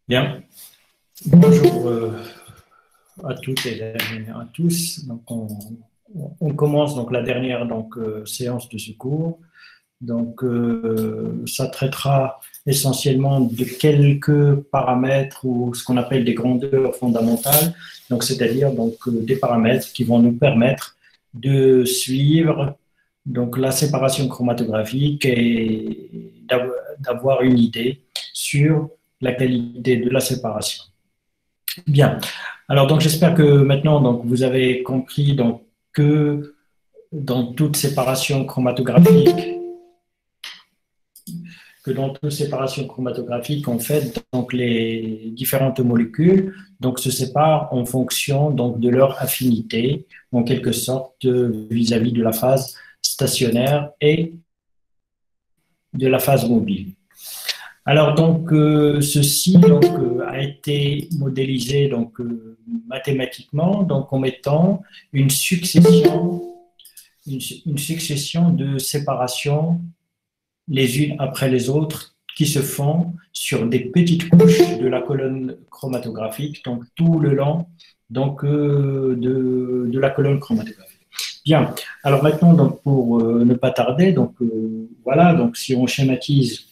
Bien. Bonjour à toutes et à tous. Donc, on commence donc la dernière séance de ce cours. Donc, ça traitera essentiellement de quelques paramètres ou ce qu'on appelle des grandeurs fondamentales. Donc, c'est-à-dire des paramètres qui vont nous permettre de suivre donc la séparation chromatographique et d'avoir une idée sur la qualité de la séparation. Bien. Alors, donc, j'espère que maintenant, donc, vous avez compris donc, que dans toute séparation chromatographique, en fait, donc, les différentes molécules donc, se séparent en fonction donc, de leur affinité, en quelque sorte, vis-à-vis de la phase stationnaire et de la phase mobile. Alors donc ceci a été modélisé mathématiquement en mettant une succession de séparations les unes après les autres qui se font sur des petites couches de la colonne chromatographique, donc tout le long de la colonne chromatographique. Bien. Alors maintenant pour ne pas tarder voilà, donc si on schématise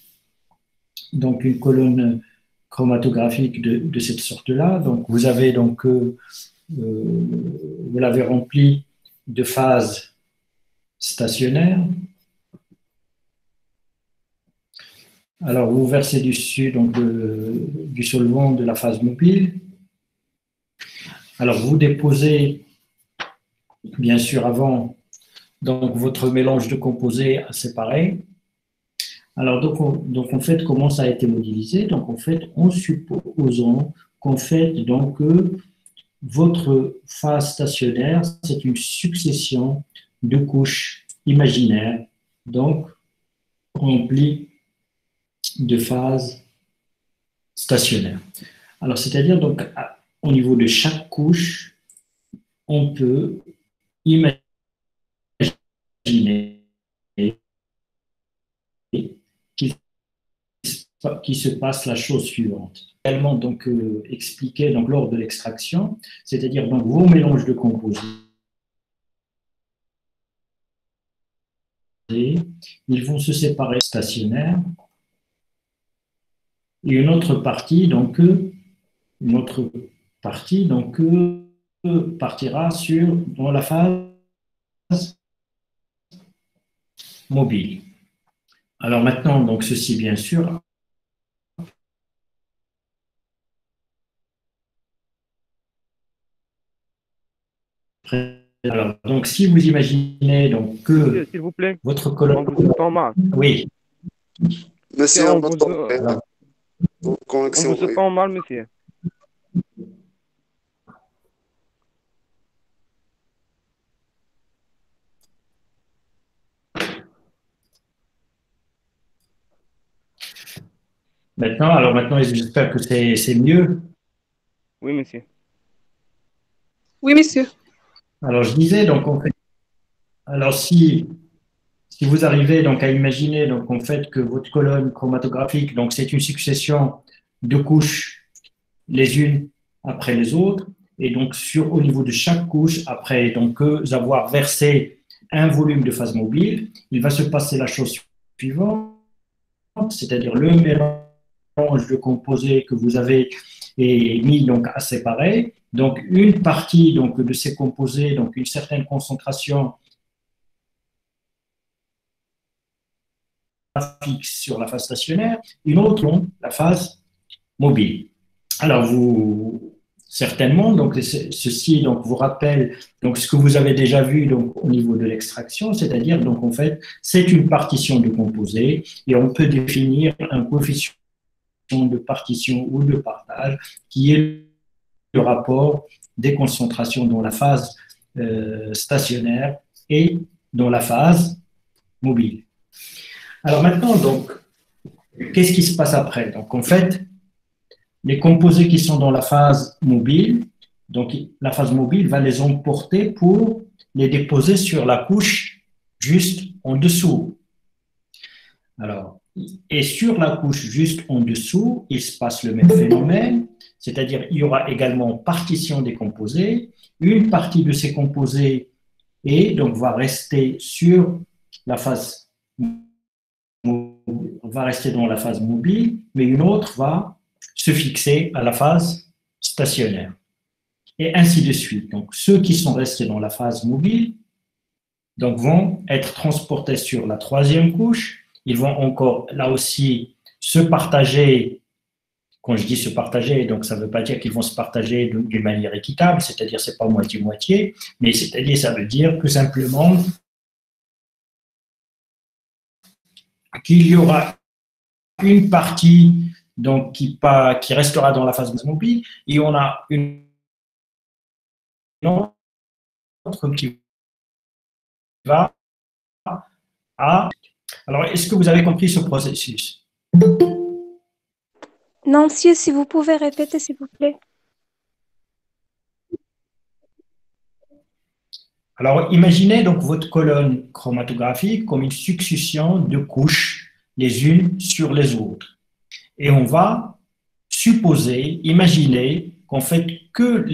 donc une colonne chromatographique de cette sorte-là. Donc vous avez vous l'avez rempli de phases stationnaires. Alors vous versez dessus du solvant de la phase mobile. Alors vous déposez bien sûr avant donc votre mélange de composés à séparer. Alors, donc, en fait, comment ça a été modélisé? Donc, en fait, en supposant qu'en fait, votre phase stationnaire, c'est une succession de couches imaginaires, donc remplies de phases stationnaires. Alors, c'est-à-dire, donc, au niveau de chaque couche, on peut imaginer qu'il se passe la chose suivante. Également expliqué lors de l'extraction, c'est-à-dire vos mélanges de composés, ils vont se séparer stationnaires et une autre partie partira dans la phase mobile. Alors maintenant, donc ceci bien sûr alors, donc, si vous imaginez que s'il vous plaît, votre colonne... on vous entend mal. Oui. Monsieur, on on vous, entend bien. Vos on connexions, vous entend mal, monsieur. Maintenant, j'espère que c'est mieux. Oui, monsieur. Oui, monsieur. Alors, je disais, en fait, alors si vous arrivez à imaginer en fait que votre colonne chromatographique, c'est une succession de couches les unes après les autres, et donc au niveau de chaque couche, après avoir versé un volume de phase mobile, il va se passer la chose suivante, c'est-à-dire le mélange de composés que vous avez mis à séparer. Donc une partie de ces composés, une certaine concentration fixe sur la phase stationnaire, une autre la phase mobile. Alors certainement, ceci vous rappelle ce que vous avez déjà vu au niveau de l'extraction, c'est-à-dire en fait c'est une partition de composés et on peut définir un coefficient de partition ou de partage qui est le rapport des concentrations dans la phase stationnaire et dans la phase mobile. Alors maintenant, qu'est-ce qui se passe après? Donc en fait, les composés qui sont dans la phase mobile, la phase mobile va les emporter pour les déposer sur la couche juste en dessous. Alors, Et sur la couche juste en dessous, il se passe le même phénomène, c'est-à-dire il y aura également partition des composés. Une partie de ces composés et donc va rester sur la phase, va rester dans la phase mobile, mais une autre va se fixer à la phase stationnaire. Et ainsi de suite. Donc ceux qui sont restés dans la phase mobile donc, vont être transportés sur la troisième couche. Ils vont encore, là aussi, se partager. Quand je dis se partager, donc ça ne veut pas dire qu'ils vont se partager d'une manière équitable, c'est-à-dire c'est pas moitié-moitié, mais c'est-à-dire ça veut dire que simplement qu'il y aura une partie donc, qui restera dans la phase mobile et on a une autre qui va à... Alors, est-ce que vous avez compris ce processus? Non, monsieur, si vous pouvez répéter, s'il vous plaît. Alors, imaginez donc votre colonne chromatographique comme une succession de couches les unes sur les autres. Et on va supposer, imaginer qu'en fait que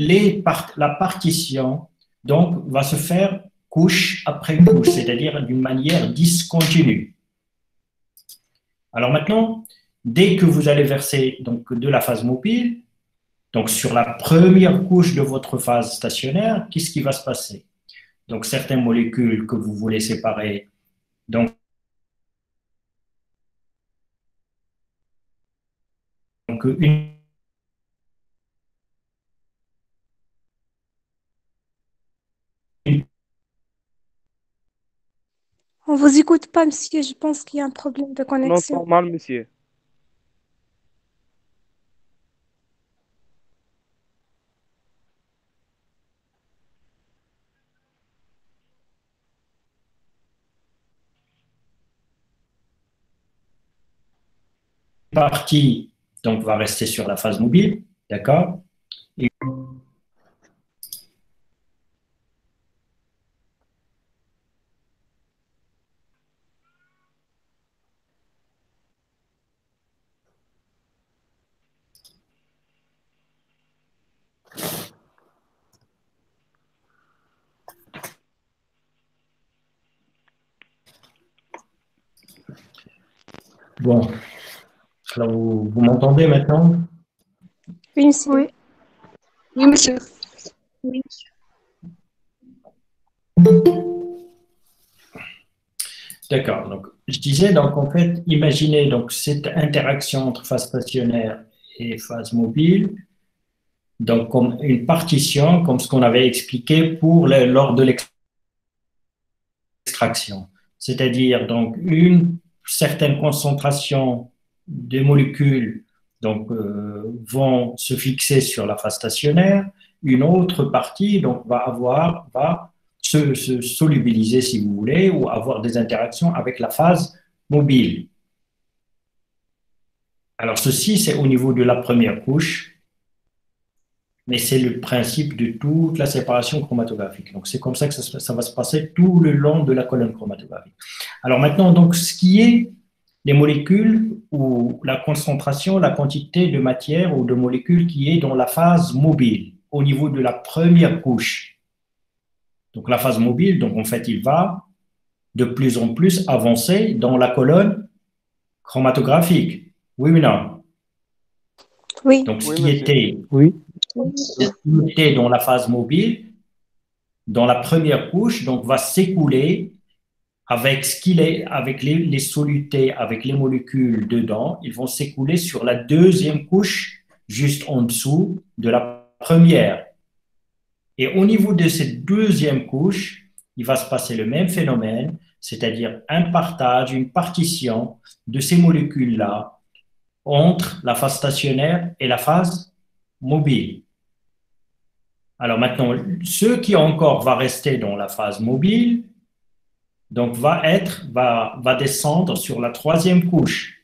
la partition donc, va se faire couche après couche, c'est-à-dire d'une manière discontinue. Alors maintenant, dès que vous allez verser donc, de la phase mobile, donc sur la première couche de votre phase stationnaire, qu'est-ce qui va se passer? Donc certaines molécules que vous voulez séparer, donc une On vous écoute pas, monsieur. Je pense qu'il y a un problème de On connexion. entend mal, monsieur. partie donc, va rester sur la phase mobile, d'accord? Et bon, alors vous m'entendez maintenant? Oui, monsieur. Oui. Oui, monsieur. Oui. D'accord. Donc, je disais, donc, en fait, imaginez donc, cette interaction entre phase stationnaire et phase mobile, donc, comme une partition, comme ce qu'on avait expliqué lors de l'extraction. C'est-à-dire, donc, une certaine concentration des molécules donc, vont se fixer sur la phase stationnaire, une autre partie donc, va se solubiliser, si vous voulez, ou avoir des interactions avec la phase mobile. Alors, ceci, c'est au niveau de la première couche, mais c'est le principe de toute la séparation chromatographique. Donc, c'est comme ça que ça va se passer tout le long de la colonne chromatographique. Alors maintenant, donc, ce qui est les molécules ou la concentration, la quantité de matière ou de molécules qui est dans la phase mobile, au niveau de la première couche. Donc, la phase mobile, donc, en fait, il va de plus en plus avancer dans la colonne chromatographique. Oui ou non? Oui. Donc, ce Oui, qui monsieur. était dans la phase mobile, dans la première couche, donc va s'écouler avec ce qu'il est, avec les solutés, avec les molécules dedans, ils vont s'écouler sur la deuxième couche, juste en dessous de la première. Et au niveau de cette deuxième couche, il va se passer le même phénomène, c'est-à-dire un partage, une partition de ces molécules-là entre la phase stationnaire et la phase mobile. Alors maintenant, ce qui encore va rester dans la phase mobile, donc va descendre sur la troisième couche,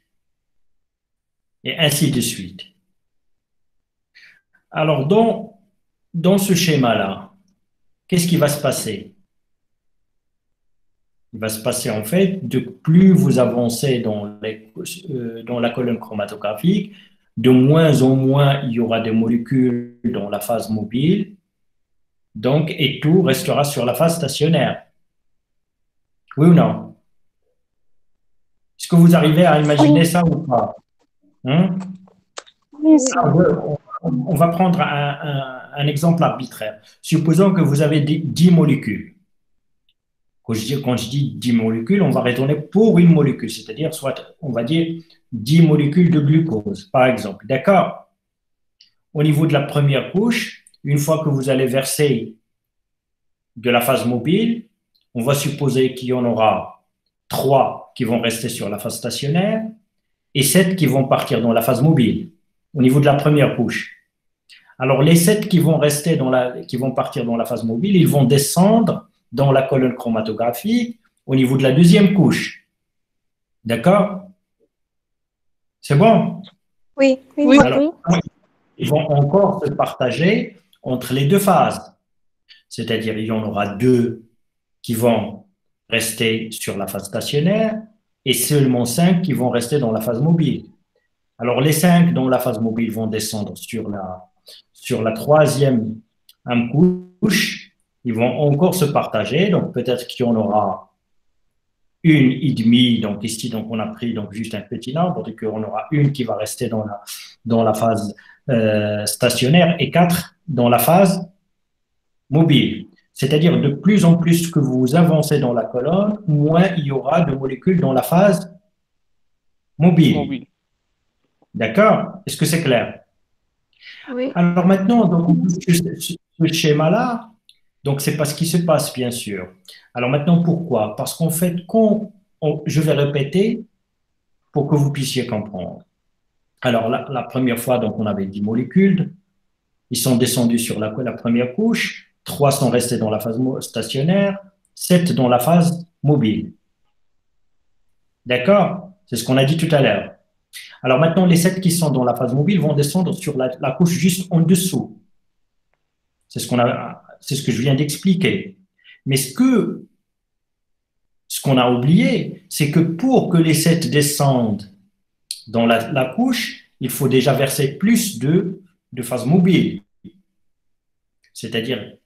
et ainsi de suite. Alors, dans, dans ce schéma-là, qu'est-ce qui va se passer? Il va se passer en fait, de plus vous avancez dans la colonne chromatographique, de moins en moins il y aura des molécules dans la phase mobile, donc, et tout restera sur la phase stationnaire. Oui ou non? Est-ce que vous arrivez à imaginer ça ou pas? Hein? Oui, monsieur. On va prendre un exemple arbitraire. Supposons que vous avez 10 molécules. Quand je dis 10 molécules, on va raisonner pour une molécule, c'est-à-dire, soit, on va dire 10 molécules de glucose, par exemple. D'accord? Au niveau de la première couche, une fois que vous allez verser de la phase mobile, on va supposer qu'il y en aura 3 qui vont rester sur la phase stationnaire et 7 qui vont partir dans la phase mobile, au niveau de la première couche. Alors, les 7 qui vont qui vont partir dans la phase mobile, ils vont descendre dans la colonne chromatographique au niveau de la deuxième couche. D'accord? C'est bon? Oui, oui, Oui. Alors, ils vont encore se partager entre les deux phases. C'est-à-dire, il y en aura 2 qui vont rester sur la phase stationnaire et seulement 5 qui vont rester dans la phase mobile. Alors, les 5 dans la phase mobile vont descendre sur la troisième couche. Ils vont encore se partager. Donc, peut-être qu'il y en aura une et demie. Donc, ici, donc, on a pris donc, juste un petit nombre. Donc, on aura une qui va rester dans la phase stationnaire et 4 dans la phase mobile. C'est-à-dire, de plus en plus que vous avancez dans la colonne, moins il y aura de molécules dans la phase mobile. Mobile. D'accord? Est-ce que c'est clair? oui. Alors maintenant, donc, ce schéma-là, donc c'est pas ce qui se passe, bien sûr. Alors maintenant, pourquoi? Parce qu'en fait, je vais répéter pour que vous puissiez comprendre. Alors la première fois, donc on avait 10 molécules, ils sont descendus sur la première couche, 3 sont restés dans la phase stationnaire, 7 dans la phase mobile. D'accord? C'est ce qu'on a dit tout à l'heure. Alors maintenant, les 7 qui sont dans la phase mobile vont descendre sur la couche juste en dessous. C'est ce que je viens d'expliquer. Mais ce qu'on a oublié, c'est que pour que les 7 descendent dans la couche, il faut déjà verser plus de phase mobile. C'est-à-dire,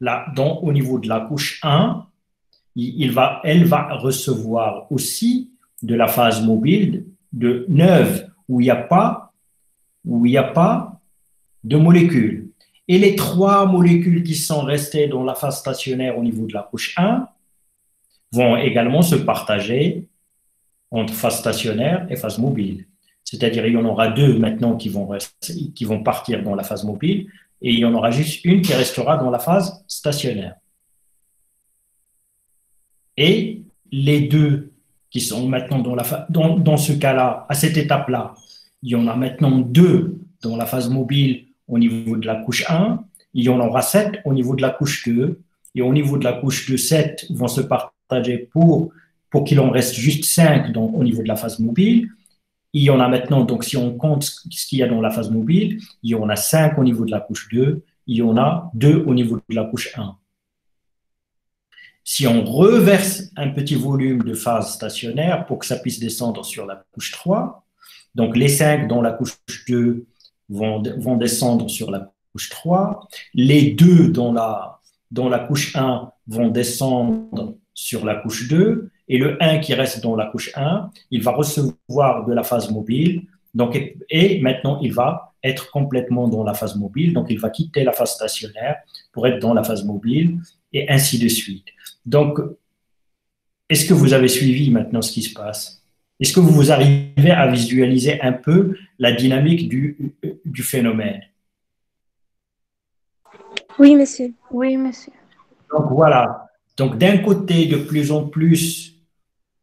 au niveau de la couche 1, elle va recevoir aussi de la phase mobile de 9 où il n'y a pas de molécules. Et les 3 molécules qui sont restées dans la phase stationnaire au niveau de la couche 1 vont également se partager entre phase stationnaire et phase mobile. C'est-à-dire, il y en aura 2 maintenant qui vont partir dans la phase mobile et il y en aura juste une qui restera dans la phase stationnaire. Et les 2 qui sont maintenant dans ce cas-là, à cette étape-là, il y en a maintenant 2 dans la phase mobile au niveau de la couche 1, il y en aura 7 au niveau de la couche 2, et au niveau de la couche 2, 7 vont se partager pour qu'il en reste juste 5 au niveau de la phase mobile. Il y en a maintenant, donc si on compte ce qu'il y a dans la phase mobile, il y en a 5 au niveau de la couche 2, il y en a 2 au niveau de la couche 1. Si on reverse un petit volume de phase stationnaire pour que ça puisse descendre sur la couche 3, donc les 5 dans la couche 2 vont descendre sur la couche 3, les 2 dans la couche 1 vont descendre sur la couche 2, et le 1 qui reste dans la couche 1, il va recevoir de la phase mobile, donc, et maintenant il va être complètement dans la phase mobile, donc il va quitter la phase stationnaire pour être dans la phase mobile, et ainsi de suite. Donc, est-ce que vous avez suivi maintenant ce qui se passe? Est-ce que vous arrivez à visualiser un peu la dynamique du phénomène? Oui, monsieur. Oui, monsieur. Donc voilà. Donc d'un côté, de plus en plus,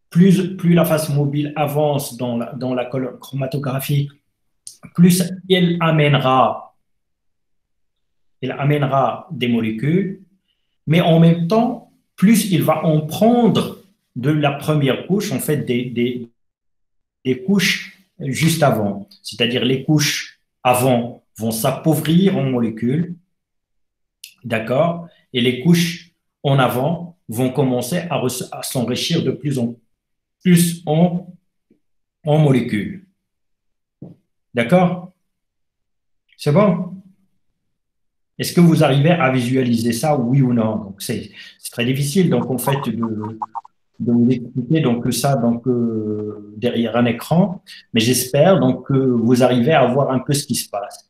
plus la phase mobile avance dans la colonne chromatographique, plus elle amènera des molécules, mais en même temps, plus il va en prendre de la première couche, en fait, des couches juste avant. C'est-à-dire les couches avant vont s'appauvrir en molécules, d'accord? Et les couches en avant vont commencer à s'enrichir de plus en plus en molécules. D'accord? C'est bon? Est-ce que vous arrivez à visualiser ça, oui ou non? Donc, c'est très difficile, donc, en fait, de vous expliquer donc, ça donc, derrière un écran, mais j'espère donc, que vous arrivez à voir un peu ce qui se passe.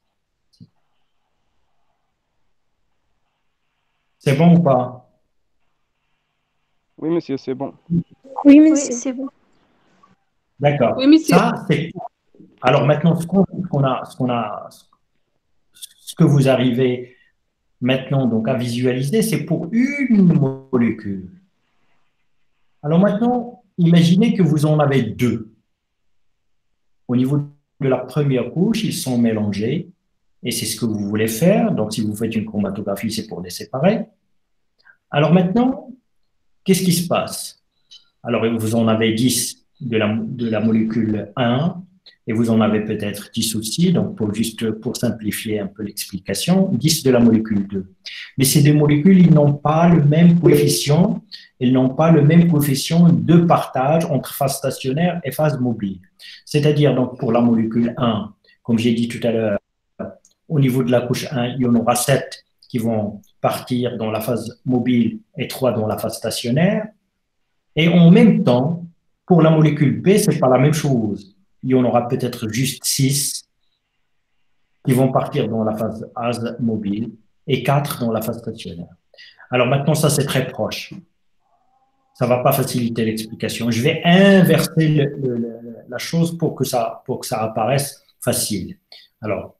C'est bon ou pas? Oui, monsieur, c'est bon. Oui, Oui, monsieur. c'est bon. D'accord. Oui, monsieur. Ça, c'est... Alors maintenant, ce que vous arrivez maintenant donc, à visualiser, c'est pour une molécule. Alors maintenant, imaginez que vous en avez deux. Au niveau de la première couche, ils sont mélangés, et c'est ce que vous voulez faire. Donc si vous faites une chromatographie, c'est pour les séparer. Alors maintenant, qu'est-ce qui se passe? Alors vous en avez 10 de la molécule 1, et vous en avez peut-être 10 aussi, donc juste pour simplifier un peu l'explication, 10 de la molécule 2. Mais ces deux molécules, ils n'ont pas le même coefficient, ils n'ont pas le même coefficient de partage entre phase stationnaire et phase mobile. C'est-à-dire, donc, pour la molécule 1, comme j'ai dit tout à l'heure, au niveau de la couche 1, il y en aura 7 qui vont partir dans la phase mobile et 3 dans la phase stationnaire. Et en même temps, pour la molécule B, ce n'est pas la même chose. Il y en aura peut-être juste 6 qui vont partir dans la phase mobile et 4 dans la phase stationnaire. Alors maintenant, ça c'est très proche. Ça ne va pas faciliter l'explication. Je vais inverser la chose pour que ça apparaisse facile. Alors,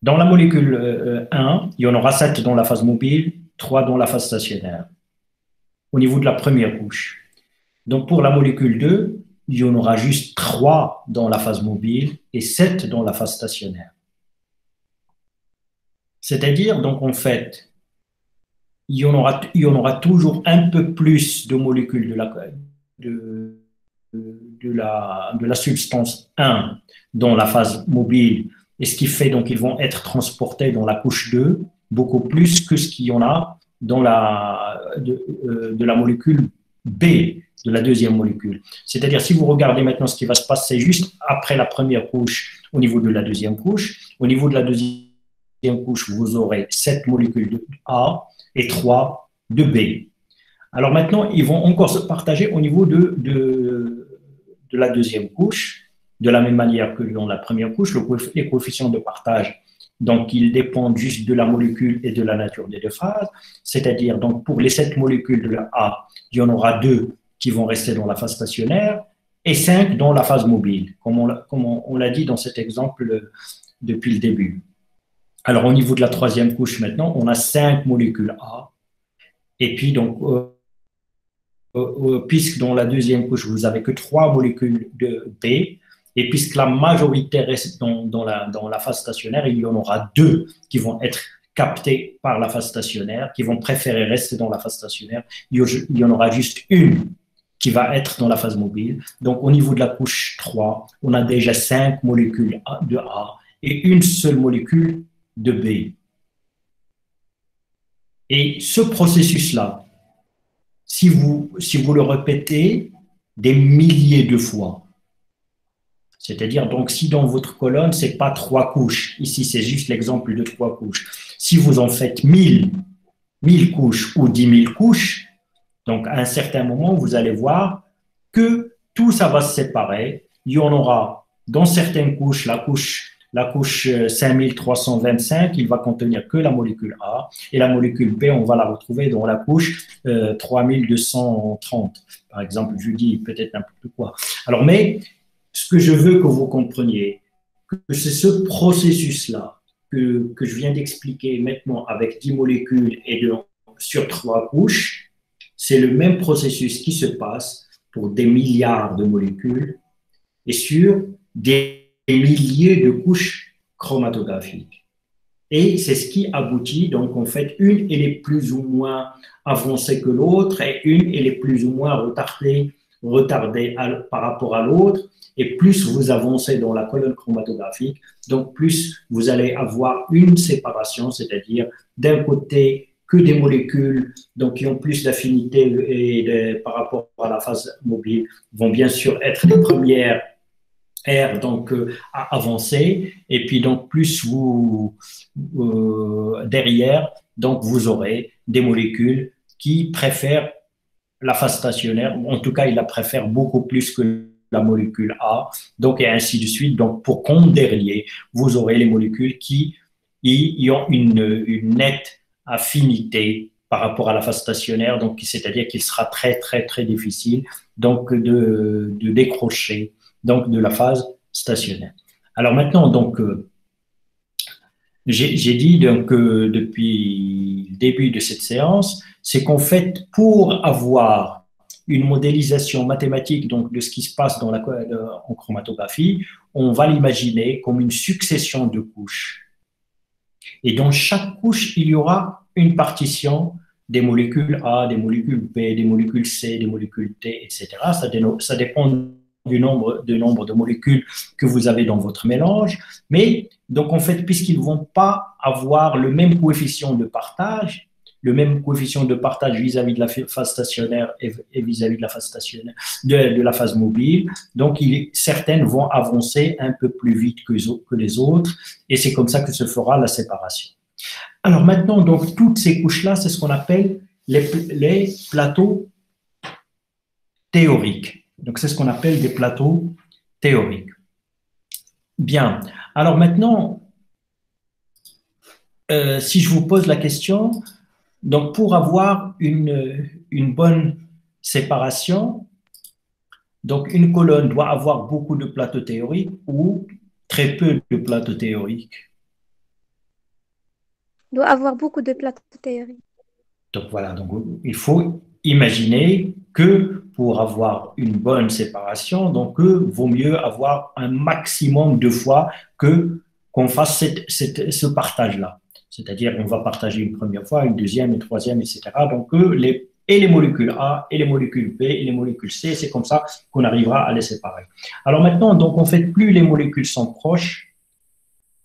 dans la molécule 1, il y en aura 7 dans la phase mobile, 3 dans la phase stationnaire, au niveau de la première couche. Donc pour la molécule 2, il y en aura juste 3 dans la phase mobile et 7 dans la phase stationnaire. C'est-à-dire, donc en fait, il y en aura toujours un peu plus de molécules de la substance 1 dans la phase mobile, et ce qui fait donc qu'ils vont être transportés dans la couche 2 beaucoup plus que ce qu'il y en a dans de la molécule B, de la deuxième molécule. C'est-à-dire, si vous regardez maintenant ce qui va se passer juste après la première couche au niveau de la deuxième couche, au niveau de la deuxième couche, vous aurez 7 molécules de A et 3 de B. Alors maintenant, ils vont encore se partager au niveau de la deuxième couche, de la même manière que dans la première couche, les coefficients de partage, donc ils dépendent juste de la molécule et de la nature des deux phases, c'est-à-dire donc pour les 7 molécules de la A, il y en aura 2 qui vont rester dans la phase stationnaire et 5 dans la phase mobile, comme on l'a dit dans cet exemple depuis le début. Alors au niveau de la troisième couche maintenant, on a 5 molécules A, et puis donc puisque dans la deuxième couche, vous n'avez que 3 molécules de B, et puisque la majorité reste dans la phase stationnaire, il y en aura 2 qui vont être captées par la phase stationnaire, qui vont préférer rester dans la phase stationnaire. Il y en aura juste une qui va être dans la phase mobile. Donc, au niveau de la couche 3, on a déjà 5 molécules de A et une seule molécule de B. Et ce processus-là, si vous le répétez des milliers de fois, c'est-à-dire, donc, si dans votre colonne, ce n'est pas 3 couches, ici, c'est juste l'exemple de 3 couches. Si vous en faites 1000 couches ou 10 000 couches, donc, à un certain moment, vous allez voir que tout ça va se séparer. Il y en aura, dans certaines couches, la couche 5325, il va contenir que la molécule A, et la molécule B, on va la retrouver dans la couche 3230. Par exemple, je dis peut-être n'importe quoi. Alors, mais ce que je veux que vous compreniez, que c'est ce processus-là que je viens d'expliquer maintenant avec 10 molécules et sur 3 couches, c'est le même processus qui se passe pour des milliards de molécules et sur des milliers de couches chromatographiques. Et c'est ce qui aboutit, donc en fait, une elle est plus ou moins avancée que l'autre et une elle est plus ou moins retardée par rapport à l'autre. Et plus vous avancez dans la colonne chromatographique, donc plus vous allez avoir une séparation, c'est-à-dire d'un côté que des molécules donc, qui ont plus d'affinité par rapport à la phase mobile vont bien sûr être les premières aires donc, à avancer. Et puis, donc, plus derrière, donc, vous aurez des molécules qui préfèrent la phase stationnaire. En tout cas, ils la préfèrent beaucoup plus que la molécule A. Donc, et ainsi de suite. Donc, pour compte derrière, vous aurez les molécules qui ont une nette affinité par rapport à la phase stationnaire. Donc, c'est-à-dire qu'il sera très, très, très difficile donc, de décrocher donc, de la phase stationnaire. Alors maintenant, donc, j'ai dit donc, depuis le début de cette séance, c'est qu'en fait, pour avoir une modélisation mathématique donc, de ce qui se passe en chromatographie, on va l'imaginer comme une succession de couches. Et dans chaque couche, il y aura une partition des molécules A, des molécules B, des molécules C, des molécules T, etc. Ça dépend du nombre de molécules que vous avez dans votre mélange. Mais donc, en fait, puisqu'ils ne vont pas avoir le même coefficient de partage, vis-à-vis de la phase stationnaire et vis-à-vis de la phase stationnaire, de la phase mobile. Donc, certaines vont avancer un peu plus vite que les autres, et c'est comme ça que se fera la séparation. Alors maintenant, donc, toutes ces couches-là, c'est ce qu'on appelle les plateaux théoriques. Donc, c'est ce qu'on appelle des plateaux théoriques. Bien. Alors maintenant, si je vous pose la question, donc pour avoir une bonne séparation, donc une colonne doit avoir beaucoup de plateaux théoriques ou très peu de plateaux théoriques. Doit avoir beaucoup de plateaux théoriques. Donc voilà, donc il faut imaginer que pour avoir une bonne séparation, donc vaut mieux avoir un maximum de fois qu'on fasse ce partage-là. C'est-à-dire qu'on va partager une première fois, une deuxième, une troisième, etc. Donc les molécules A, et les molécules B, et les molécules C, c'est comme ça qu'on arrivera à les séparer. Alors maintenant, donc en fait, plus les molécules sont proches,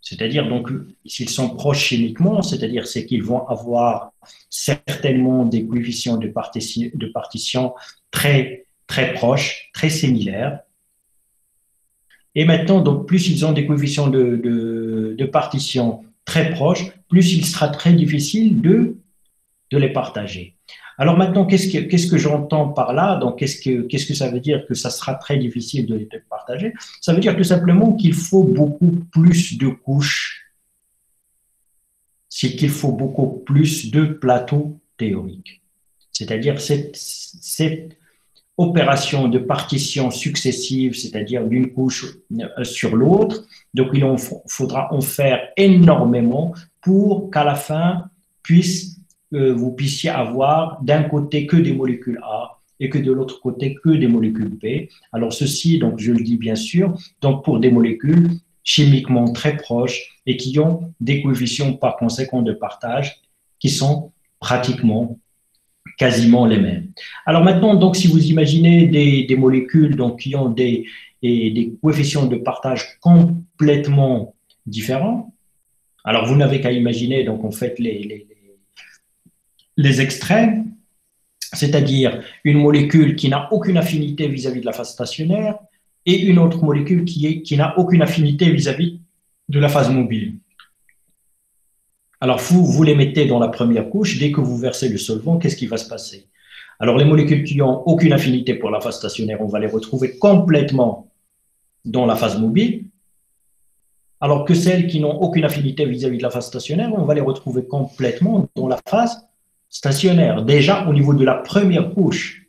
c'est-à-dire donc s'ils sont proches chimiquement, c'est-à-dire c'est qu'ils vont avoir certainement des coefficients de partition très très proches, très similaires. Et maintenant, donc plus ils ont des coefficients de partition très proches, plus il sera très difficile de les partager. Alors maintenant, qu'est-ce que j'entends par là? Donc, qu'est-ce que ça veut dire que ça sera très difficile de les partager? Ça veut dire tout simplement qu'il faut beaucoup plus de couches, c'est qu'il faut beaucoup plus de plateaux théoriques. C'est-à-dire cette opération de partition successive, c'est-à-dire d'une couche sur l'autre. Donc, il faudra en faire énormément pour qu'à la fin, vous puissiez avoir d'un côté que des molécules A et que de l'autre côté que des molécules B. Alors, ceci, donc, je le dis bien sûr, donc pour des molécules chimiquement très proches et qui ont des coefficients par conséquent de partage qui sont pratiquement quasiment les mêmes. Alors maintenant, donc, si vous imaginez des molécules donc, qui ont des coefficients de partage complètement différents, alors vous n'avez qu'à imaginer donc, en fait, les extrêmes, c'est-à-dire une molécule qui n'a aucune affinité vis-à-vis de la phase stationnaire et une autre molécule qui n'a aucune affinité vis-à-vis de la phase mobile. Alors, vous les mettez dans la première couche, dès que vous versez le solvant, qu'est-ce qui va se passer? Alors, les molécules qui n'ont aucune affinité pour la phase stationnaire, on va les retrouver complètement dans la phase mobile, alors que celles qui n'ont aucune affinité vis-à-vis de la phase stationnaire, on va les retrouver complètement dans la phase stationnaire, déjà au niveau de la première couche.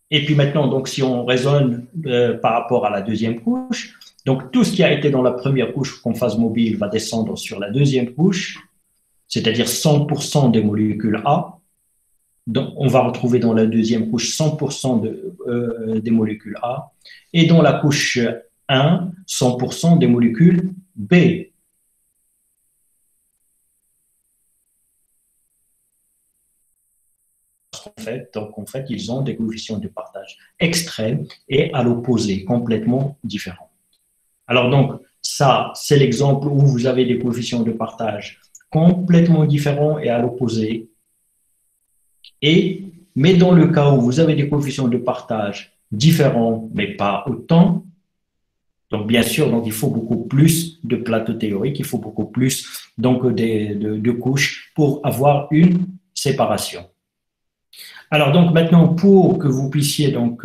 Et puis maintenant, donc, si on raisonne par rapport à la deuxième couche, donc, tout ce qui a été dans la première couche comme phase mobile va descendre sur la deuxième couche, c'est-à-dire 100% des molécules A. Donc, on va retrouver dans la deuxième couche 100% des molécules A. Et dans la couche 1, 100% des molécules B. En fait, ils ont des coefficients de partage extrêmes et à l'opposé, complètement différents. Alors donc, ça, c'est l'exemple où vous avez des coefficients de partage complètement différents et à l'opposé. Mais dans le cas où vous avez des coefficients de partage différents, mais pas autant, donc bien sûr, donc il faut beaucoup plus de plateaux théoriques, il faut beaucoup plus donc de couches pour avoir une séparation. Alors donc maintenant, pour que vous puissiez donc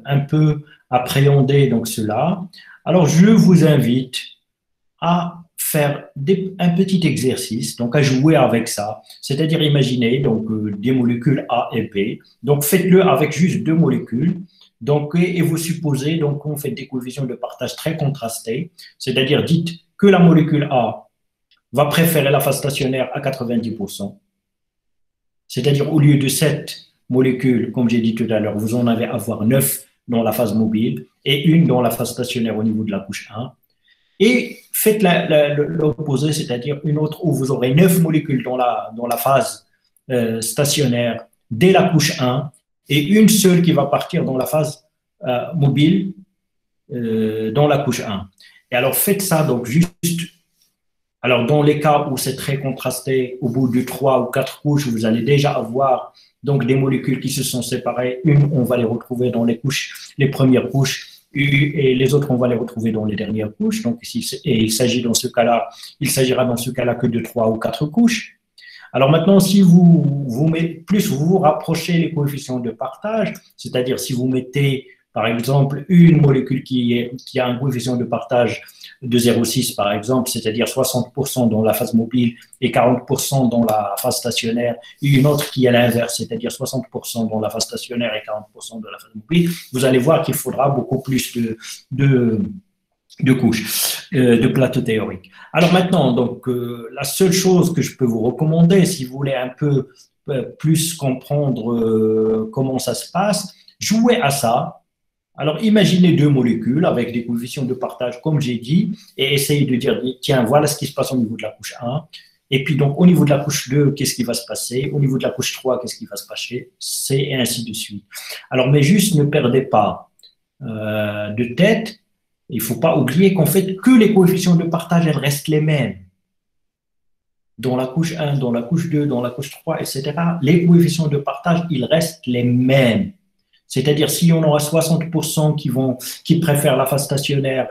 un peu appréhender donc cela, alors je vous invite à faire un petit exercice, donc à jouer avec ça, c'est-à-dire imaginer donc des molécules A et B, donc faites-le avec juste deux molécules, donc et vous supposez donc qu'on fait des coefficients de partage très contrastés, c'est-à-dire dites que la molécule A va préférer la phase stationnaire à 90%, c'est-à-dire au lieu de 7 molécules, comme j'ai dit tout à l'heure, vous en avez à avoir 9 dans la phase mobile et une dans la phase stationnaire au niveau de la couche 1. Et faites l'opposé, c'est-à-dire une autre où vous aurez 9 molécules dans la phase stationnaire dès la couche 1 et une seule qui va partir dans la phase mobile dans la couche 1. Et alors faites ça donc juste. Alors dans les cas où c'est très contrasté, au bout de 3 ou 4 couches, vous allez déjà avoir donc des molécules qui se sont séparées. Une, on va les retrouver dans les premières couches. Et les autres, on va les retrouver dans les dernières couches. Donc, il s'agira dans ce cas-là que de 3 ou 4 couches. Alors maintenant, si plus vous vous rapprochez les coefficients de partage, c'est-à-dire si vous mettez, par exemple, une molécule qui a un coefficient de partage de 0,6 par exemple, c'est-à-dire 60% dans la phase mobile et 40% dans la phase stationnaire, et une autre qui est l'inverse, c'est-à-dire 60% dans la phase stationnaire et 40% dans la phase mobile, vous allez voir qu'il faudra beaucoup plus de couches, de plateaux théoriques. Alors maintenant, donc, la seule chose que je peux vous recommander, si vous voulez un peu plus comprendre comment ça se passe, jouez à ça. Alors, imaginez deux molécules avec des coefficients de partage, comme j'ai dit, et essayez de dire, tiens, voilà ce qui se passe au niveau de la couche 1. Et puis, donc, au niveau de la couche 2, qu'est-ce qui va se passer? Au niveau de la couche 3, qu'est-ce qui va se passer? Et ainsi de suite. Alors, mais juste ne perdez pas de tête. Il ne faut pas oublier qu'en fait, que les coefficients de partage, elles restent les mêmes. Dans la couche 1, dans la couche 2, dans la couche 3, etc., les coefficients de partage, ils restent les mêmes. C'est-à-dire, si on aura 60% qui préfèrent la phase stationnaire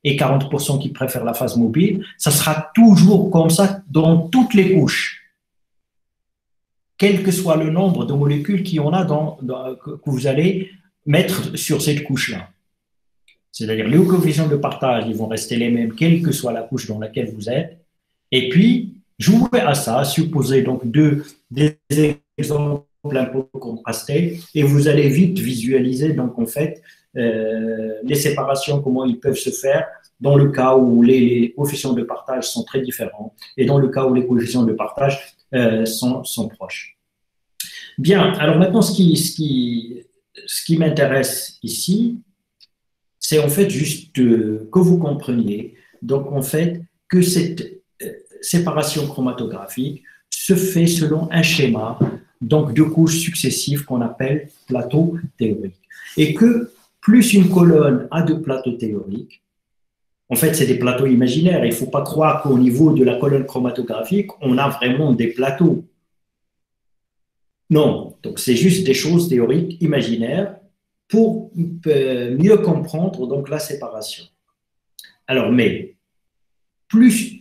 et 40% qui préfèrent la phase mobile, ça sera toujours comme ça dans toutes les couches. Quel que soit le nombre de molécules qu'il y en a que vous allez mettre sur cette couche-là. C'est-à-dire, les coefficients de partage, ils vont rester les mêmes, quelle que soit la couche dans laquelle vous êtes. Et puis, jouez à ça, supposez donc des exemples un peu contrastés, et vous allez vite visualiser, donc en fait, les séparations, comment ils peuvent se faire dans le cas où les coefficients de partage sont très différents, et dans le cas où les coefficients de partage sont proches. Bien, alors maintenant, ce qui m'intéresse ici, c'est en fait juste que vous compreniez, donc en fait, que cette séparation chromatographique se fait selon un schéma, donc de couches successives qu'on appelle plateau théorique. Et que plus une colonne a de plateaux théoriques, en fait, c'est des plateaux imaginaires. Il ne faut pas croire qu'au niveau de la colonne chromatographique, on a vraiment des plateaux. Non, donc c'est juste des choses théoriques imaginaires pour mieux comprendre donc la séparation. Alors, mais plus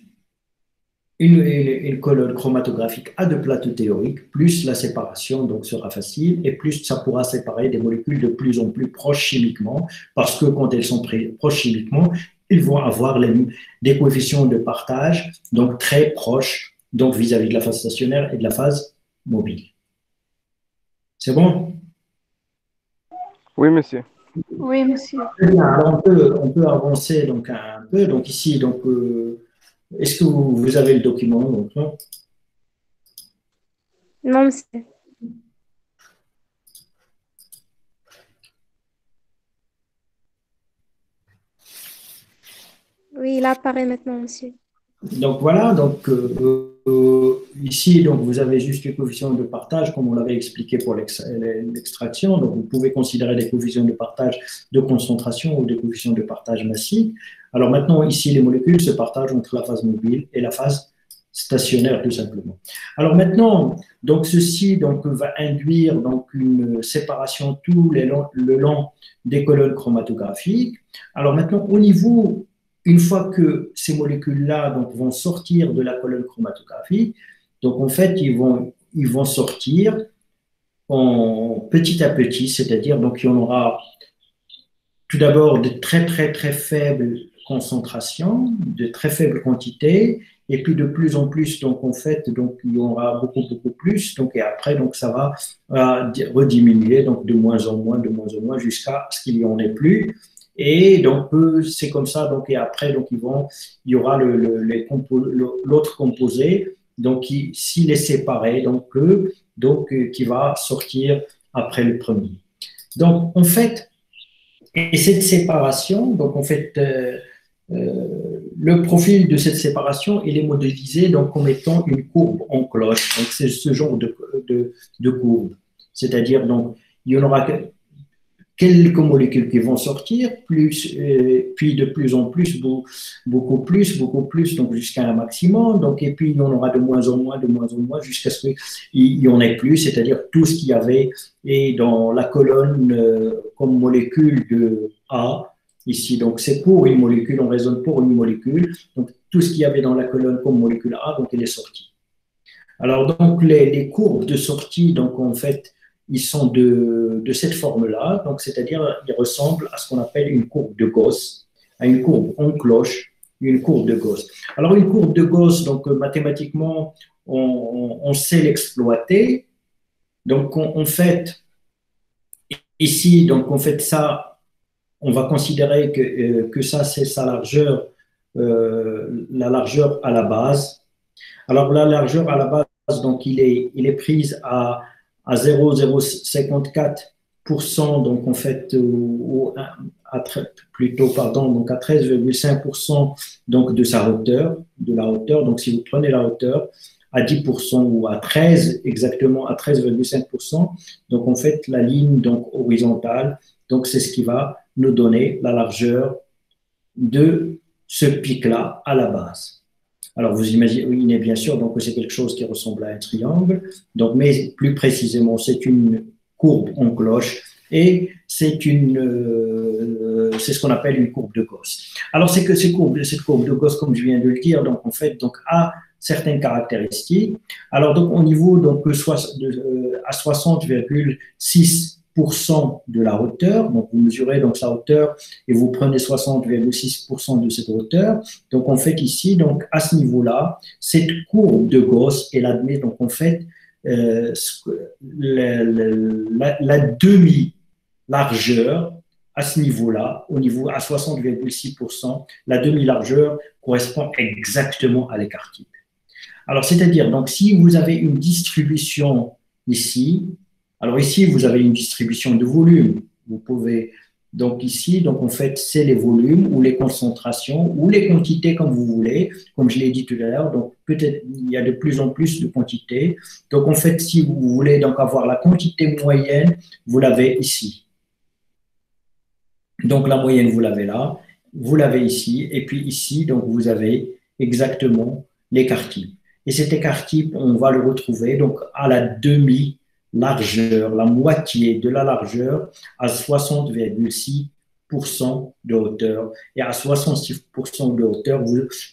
une colonne chromatographique a de plateaux théoriques, plus la séparation donc sera facile et plus ça pourra séparer des molécules de plus en plus proches chimiquement, parce que quand elles sont proches chimiquement, ils vont avoir des coefficients de partage donc très proches donc vis-à-vis de la phase stationnaire et de la phase mobile. C'est bon? Oui, monsieur. Oui, monsieur. Alors on peut avancer donc un peu. Donc ici, donc, est-ce que vous avez le document? Donc, non? Non, monsieur. Oui, il apparaît maintenant, monsieur. Donc voilà, donc ici donc vous avez juste les coefficients de partage comme on l'avait expliqué pour l'extraction. Donc vous pouvez considérer des coefficients de partage de concentration ou des coefficients de partage massifs. Alors maintenant ici les molécules se partagent entre la phase mobile et la phase stationnaire tout simplement. Alors maintenant, donc ceci donc, va induire donc, une séparation le long des colonnes chromatographiques. Alors maintenant, au niveau, une fois que ces molécules-là donc, vont sortir de la colonne chromatographique, donc en fait, ils vont sortir petit à petit, c'est-à-dire donc il y en aura tout d'abord de très très très faibles concentrations, de très faibles quantités, et puis de plus en plus, donc en fait, donc il y aura beaucoup plus, donc et après donc ça va rediminuer, donc de moins en moins jusqu'à ce qu'il n'y en ait plus. Et donc c'est comme ça, donc et après donc il y aura l'autre composé, donc s'il est séparé, donc qui va sortir après le premier. Donc en fait, et cette séparation, donc en fait, le profil de cette séparation, il est modélisé donc comme étant une courbe en cloche. Donc c'est ce genre de courbe. C'est-à-dire donc il y en aura quelques molécules qui vont sortir, puis de plus en plus, beaucoup plus, donc jusqu'à un maximum. Donc, et puis il y en aura de moins en moins, jusqu'à ce qu'il n'y en ait plus, c'est-à-dire tout ce qu'il y avait et dans la colonne comme molécule de A, ici. Donc, c'est pour une molécule, on raisonne pour une molécule. Donc, tout ce qu'il y avait dans la colonne comme molécule A, donc elle est sortie. Alors, donc, les courbes de sortie, donc en fait, ils sont de cette forme-là, donc c'est-à-dire ils ressemblent à ce qu'on appelle une courbe de Gauss, à une courbe en cloche, une courbe de Gauss. Alors une courbe de Gauss, donc mathématiquement, on sait l'exploiter. Donc en fait, ici, donc en fait ça, on va considérer que ça c'est sa largeur, la largeur à la base. Alors la largeur à la base, donc il est prise à 0,054%, donc en fait, donc à 13,5% donc de sa hauteur, de la hauteur. Donc si vous prenez la hauteur à 10% ou à 13, exactement à 13,5%, donc en fait la ligne donc horizontale, donc c'est ce qui va nous donner la largeur de ce pic-là à la base. Alors, vous imaginez bien sûr donc, que c'est quelque chose qui ressemble à un triangle, donc, mais plus précisément, c'est une courbe en cloche et c'est ce qu'on appelle une courbe de Gauss. Alors, c'est que cette courbe de Gauss, comme je viens de le dire, donc, en fait, donc, a certaines caractéristiques. Alors, donc, au niveau donc, à 60,6% de la hauteur, donc vous mesurez donc sa hauteur et vous prenez 60,6% de cette hauteur. Donc en fait ici, donc à ce niveau-là, cette courbe de Gauss, elle admet donc en fait la demi-largeur à ce niveau-là, au niveau à 60,6%, la demi-largeur correspond exactement à l'écart type. Alors c'est-à-dire donc si vous avez une distribution ici. Alors ici, vous avez une distribution de volume. Vous pouvez, donc ici, donc en fait, c'est les volumes ou les concentrations ou les quantités comme vous voulez, comme je l'ai dit tout à l'heure. Donc peut-être il y a de plus en plus de quantités. Donc en fait, si vous voulez donc avoir la quantité moyenne, vous l'avez ici. Donc la moyenne, vous l'avez là, vous l'avez ici, et puis ici, donc vous avez exactement l'écart type. Et cet écart type, on va le retrouver donc à la demi-largeur, la moitié de la largeur à 60,6% de hauteur. Et à 66% de hauteur,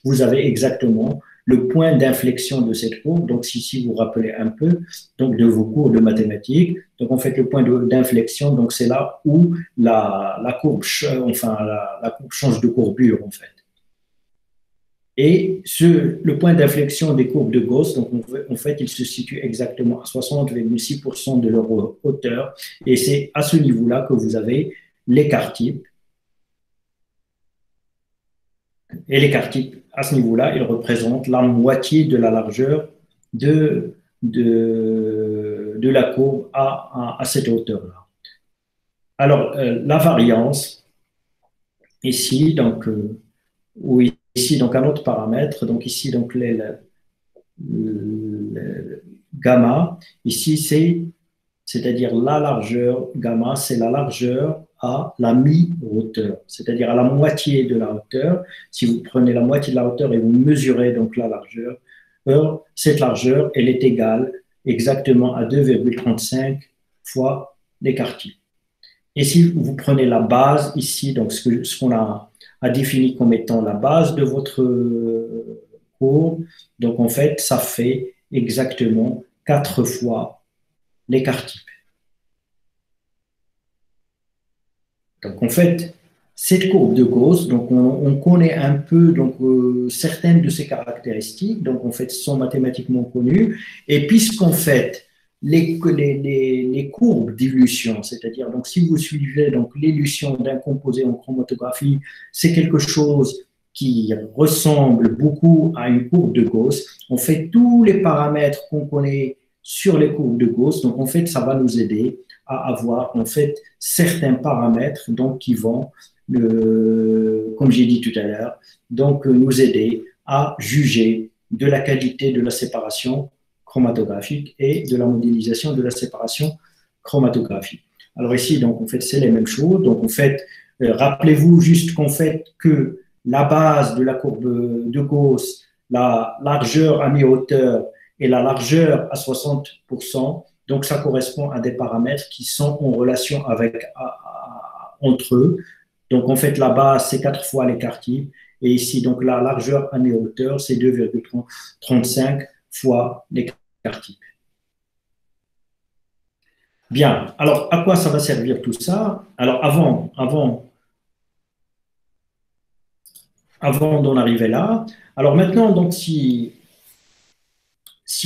vous avez exactement le point d'inflexion de cette courbe. Donc, si vous vous rappelez un peu donc, de vos cours de mathématiques, donc en fait, le point d'inflexion, donc c'est là où la courbe change de courbure, en fait. Et le point d'inflexion des courbes de Gauss, donc en fait, il se situe exactement à 60,6% de leur hauteur. Et c'est à ce niveau-là que vous avez l'écart type. Et l'écart type, à ce niveau-là, il représente la moitié de la largeur de la courbe à cette hauteur-là. Alors, la variance, ici, donc, oui. Ici, donc, un autre paramètre, donc ici, donc, gamma, ici, c'est-à-dire la largeur, gamma, c'est la largeur à la mi-hauteur, c'est-à-dire à la moitié de la hauteur. Si vous prenez la moitié de la hauteur et vous mesurez donc la largeur, cette largeur, elle est égale exactement à 2,35 fois l'écart type. Et si vous prenez la base ici, donc ce qu'on a défini comme étant la base de votre courbe, donc en fait, ça fait exactement 4 fois l'écart type. Donc en fait, cette courbe de Gauss, donc on connaît un peu donc, certaines de ses caractéristiques, donc en fait, sont mathématiquement connues, et puisqu'en fait, les courbes d'évolution, c'est-à-dire donc si vous suivez donc l'évolution d'un composé en chromatographie, c'est quelque chose qui ressemble beaucoup à une courbe de Gauss. On fait tous les paramètres qu'on connaît sur les courbes de Gauss, donc en fait, ça va nous aider à avoir en fait certains paramètres donc qui vont, comme j'ai dit tout à l'heure, donc nous aider à juger de la qualité de la séparation chromatographique et de la modélisation de la séparation chromatographique. Alors ici, donc en fait, c'est les mêmes choses. Donc en fait, rappelez-vous juste qu'en fait que la base de la courbe de Gauss, la largeur à mi-hauteur et la largeur à 60%, donc ça correspond à des paramètres qui sont en relation entre eux. Donc en fait, la base, c'est 4 fois l'écart type. Et ici, donc la largeur à mi-hauteur, c'est 2,35 fois l'écart type. Bien, alors à quoi ça va servir tout ça? Alors avant d'en arriver là, alors maintenant, donc si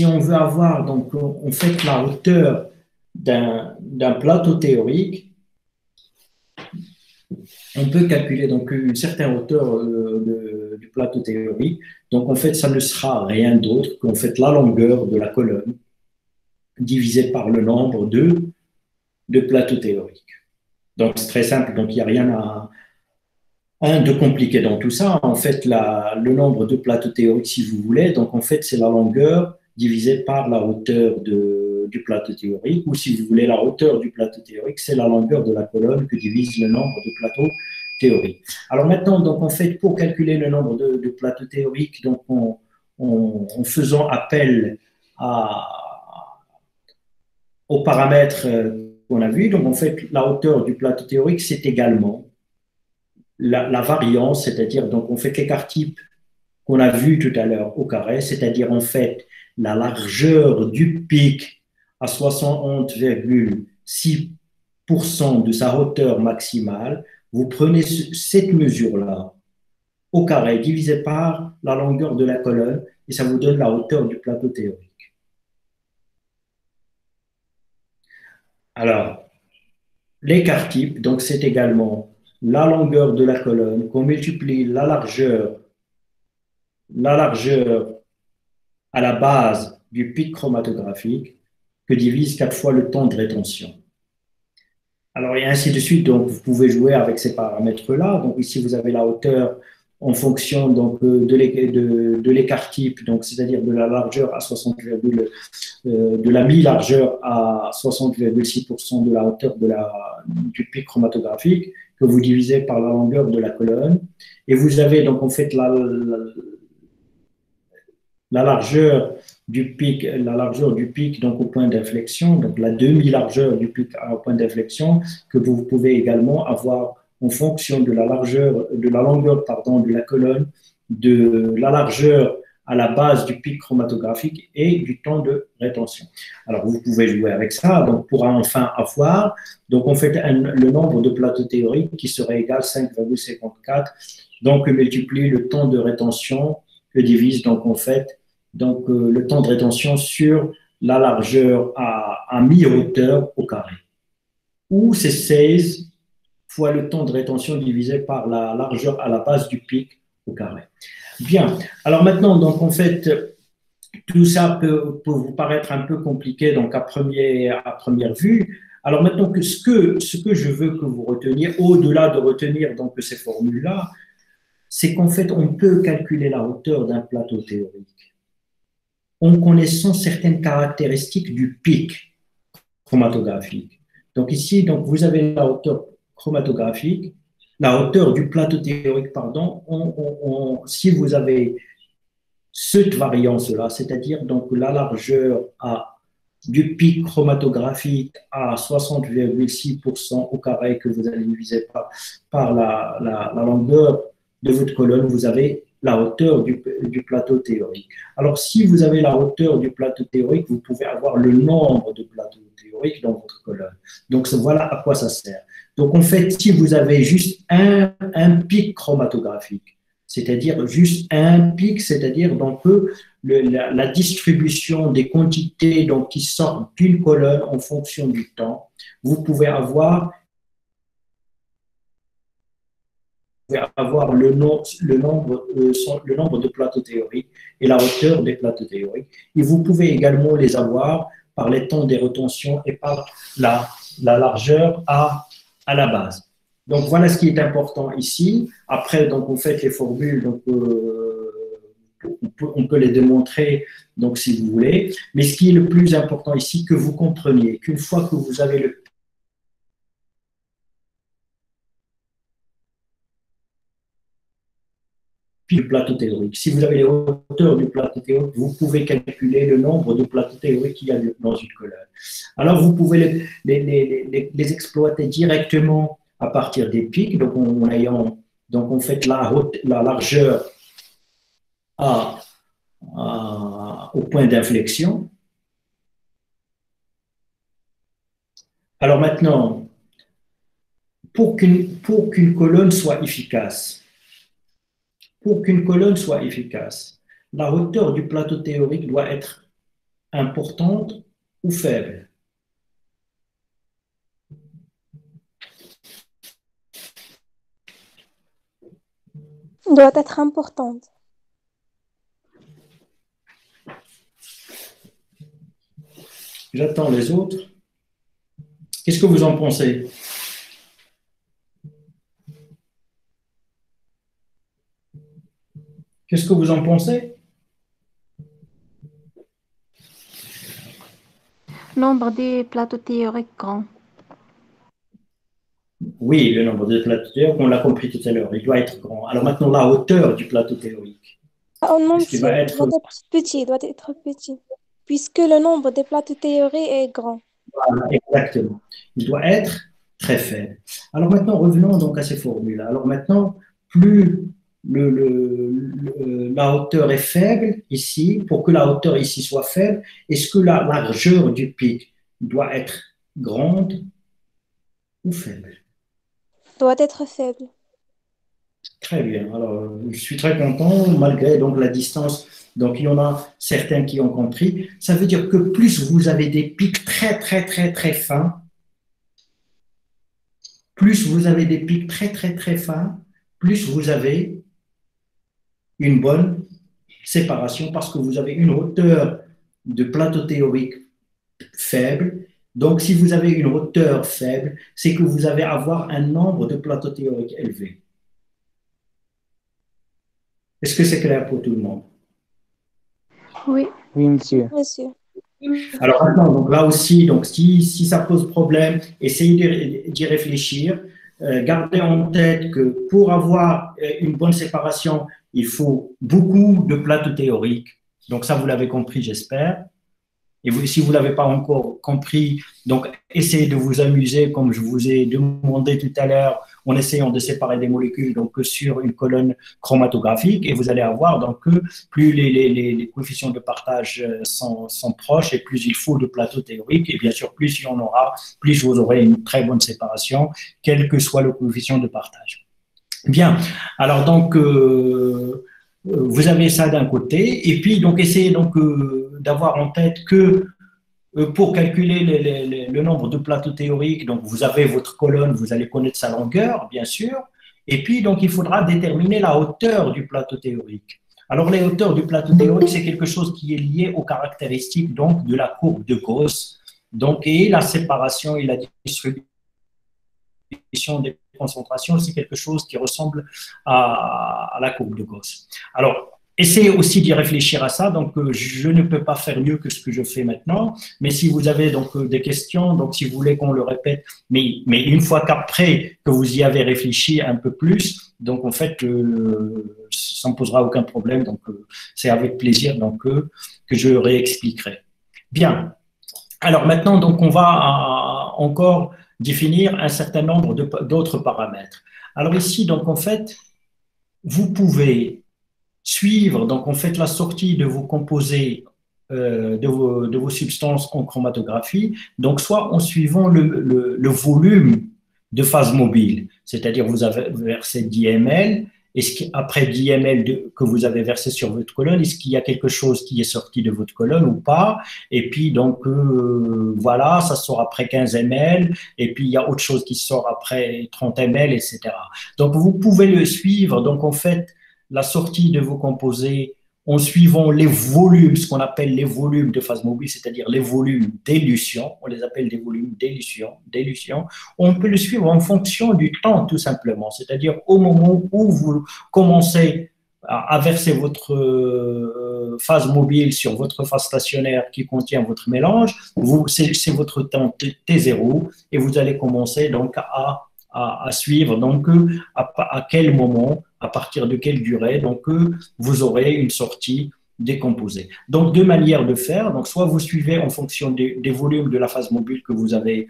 on veut avoir donc en fait la hauteur d'un plateau théorique, on peut calculer donc une certaine hauteur du plateau théorique. Donc en fait, ça ne sera rien d'autre qu'en fait la longueur de la colonne divisée par le nombre de plateaux théoriques. Donc c'est très simple, donc il n'y a rien de compliqué dans tout ça. En fait, le nombre de plateaux théoriques, si vous voulez, donc en fait c'est la longueur divisée par la hauteur du plateau théorique, ou si vous voulez la hauteur du plateau théorique, c'est la longueur de la colonne que divise le nombre de plateaux théoriques. Alors maintenant, donc en fait, pour calculer le nombre de plateaux théoriques, donc en faisant appel aux paramètres qu'on a vus, donc en fait, la hauteur du plateau théorique, c'est également la variance, c'est-à-dire donc on fait l'écart type qu'on a vu tout à l'heure au carré, c'est-à-dire en fait la largeur du pic à 71,6% de sa hauteur maximale. Vous prenez cette mesure-là au carré divisé par la longueur de la colonne et ça vous donne la hauteur du plateau théorique. Alors, l'écart type, donc c'est également la longueur de la colonne qu'on multiplie la largeur à la base du pic chromatographique que divise 4 fois le temps de rétention. Alors, et ainsi de suite, donc vous pouvez jouer avec ces paramètres-là. Donc ici, vous avez la hauteur en fonction donc, de l'écart type, donc c'est-à-dire de la largeur à 60, de la mi-largeur à 60,6% de la hauteur du pic chromatographique que vous divisez par la longueur de la colonne. Et vous avez donc en fait la largeur du pic donc au point d'inflexion, donc la demi-largeur du pic au point d'inflexion que vous pouvez également avoir en fonction de la longueur de la colonne, de la largeur à la base du pic chromatographique et du temps de rétention. Alors, vous pouvez jouer avec ça, donc pour enfin avoir, donc on fait le nombre de plateaux théoriques qui serait égal à 5,54, donc on multiplie le temps de rétention que divise donc en fait donc le temps de rétention sur la largeur à mi-hauteur au carré, ou c'est 16 fois le temps de rétention divisé par la largeur à la base du pic au carré. Bien, alors maintenant, donc en fait, tout ça peut vous paraître un peu compliqué donc à première vue. Alors maintenant, ce que je veux que vous reteniez, au-delà de retenir donc ces formules-là, c'est qu'en fait, on peut calculer la hauteur d'un plateau théorique en connaissant certaines caractéristiques du pic chromatographique. Donc ici, donc vous avez la hauteur chromatographique, la hauteur du plateau théorique, pardon, si vous avez cette variance-là, c'est-à-dire donc la largeur du pic chromatographique à 60,6% au carré que vous allez diviser par la longueur de votre colonne, vous avez la hauteur du plateau théorique. Alors, si vous avez la hauteur du plateau théorique, vous pouvez avoir le nombre de plateaux théoriques dans votre colonne. Donc, voilà à quoi ça sert. Donc, en fait, si vous avez juste un pic chromatographique, c'est-à-dire juste un pic, c'est-à-dire donc la distribution des quantités donc, qui sortent d'une colonne en fonction du temps, vous pouvez avoir le nombre de plateaux théoriques et la hauteur des plateaux théoriques. Et vous pouvez également les avoir par les temps des retentions et par la largeur à la base. Donc, voilà ce qui est important ici. Après, donc, vous faites les formules, donc, on peut les démontrer, donc, si vous voulez. Mais ce qui est le plus important ici, que vous compreniez qu'une fois que vous avez le plateau théorique, si vous avez les hauteurs du plateau théorique, vous pouvez calculer le nombre de plateaux théoriques qu'il y a dans une colonne. Alors, vous pouvez les exploiter directement à partir des pics, donc on fait la largeur au point d'inflexion. Alors maintenant, pour qu'une colonne soit efficace, la hauteur du plateau théorique doit être importante ou faible. Doit être importante. J'attends les autres. Qu'est-ce que vous en pensez? Qu'est-ce que vous en pensez? Nombre des plateaux théoriques grands. Oui, le nombre de plateaux théoriques, on l'a compris tout à l'heure, il doit être grand. Alors maintenant, la hauteur du plateau théorique. Oh non, Est-ce qu'il va être... doit être petit, puisque le nombre des plateaux théoriques est grand. Voilà, exactement. Il doit être très faible. Alors maintenant, revenons donc à ces formules. Alors maintenant, plus la hauteur est faible ici, pour que la hauteur ici soit faible, est-ce que la largeur du pic doit être grande ou faible? Doit être faible. Très bien. Alors, je suis très content, malgré donc la distance. Donc, il y en a certains qui ont compris. Ça veut dire que plus vous avez des pics très, très, très, très fins, plus vous avez des pics très, très, très fins, plus vous avez une bonne séparation parce que vous avez une hauteur de plateau théorique faible. Donc, si vous avez une hauteur faible, c'est que vous allez avoir un nombre de plateaux théoriques élevé. Est-ce que c'est clair pour tout le monde? Oui. Oui, monsieur. Monsieur. Alors maintenant, donc là aussi, donc si ça pose problème, essayez d'y réfléchir. Gardez en tête que pour avoir une bonne séparation, il faut beaucoup de plateaux théoriques. Donc ça, vous l'avez compris, j'espère. Et si vous ne l'avez pas encore compris, donc essayez de vous amuser, comme je vous ai demandé tout à l'heure, en essayant de séparer des molécules donc, sur une colonne chromatographique. Et vous allez avoir donc plus les coefficients de partage sont proches et plus il faut de plateaux théoriques. Et bien sûr, plus il y en aura, plus vous aurez une très bonne séparation, quel que soit le coefficient de partage. Bien, alors donc, vous avez ça d'un côté, et puis donc essayez donc d'avoir en tête que pour calculer le nombre de plateaux théoriques, donc vous avez votre colonne, vous allez connaître sa longueur, bien sûr, et puis donc il faudra déterminer la hauteur du plateau théorique. Alors les hauteurs du plateau théorique, c'est quelque chose qui est lié aux caractéristiques donc de la courbe de Gauss, donc et la séparation et la distribution des concentrations, c'est quelque chose qui ressemble à la courbe de Gauss. Alors, essayez aussi d'y réfléchir à ça. Donc, je ne peux pas faire mieux que ce que je fais maintenant. Mais si vous avez donc des questions, donc si vous voulez qu'on le répète, mais une fois qu'après que vous y avez réfléchi un peu plus, donc en fait, ça ne posera aucun problème. Donc, c'est avec plaisir donc que je réexpliquerai. Bien. Alors maintenant, donc on va encore définir un certain nombre d'autres paramètres. Alors ici, donc en fait, vous pouvez suivre, donc on fait la sortie de vos composés, de vos substances en chromatographie, donc soit en suivant le volume de phase mobile, c'est-à-dire vous avez versé 10 ml, après 10 ml que vous avez versé sur votre colonne, est-ce qu'il y a quelque chose qui est sorti de votre colonne ou pas? Et puis donc voilà, ça sort après 15 ml, et puis il y a autre chose qui sort après 30 ml, etc. Donc vous pouvez le suivre, donc en fait, la sortie de vos composés en suivant les volumes, ce qu'on appelle les volumes de phase mobile, c'est-à-dire les volumes d'élution, on les appelle des volumes d'élution, on peut le suivre en fonction du temps tout simplement, c'est-à-dire au moment où vous commencez à verser votre phase mobile sur votre phase stationnaire qui contient votre mélange, c'est votre temps T0 et vous allez commencer donc à suivre donc à quel moment, à partir de quelle durée, donc vous aurez une sortie décomposée. Donc deux manières de faire, donc soit vous suivez en fonction des volumes de la phase mobile que vous avez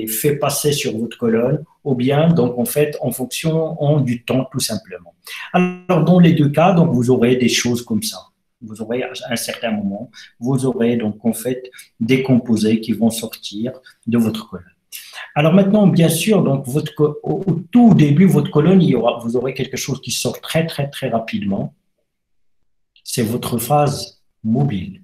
fait passer sur votre colonne, ou bien donc en fait en fonction du temps tout simplement. Alors dans les deux cas, donc vous aurez des choses comme ça. Vous aurez à un certain moment, vous aurez donc en fait des composés qui vont sortir de votre colonne. Alors maintenant, bien sûr, donc au tout début, votre colonne, vous aurez quelque chose qui sort très, très, très rapidement. C'est votre phase mobile.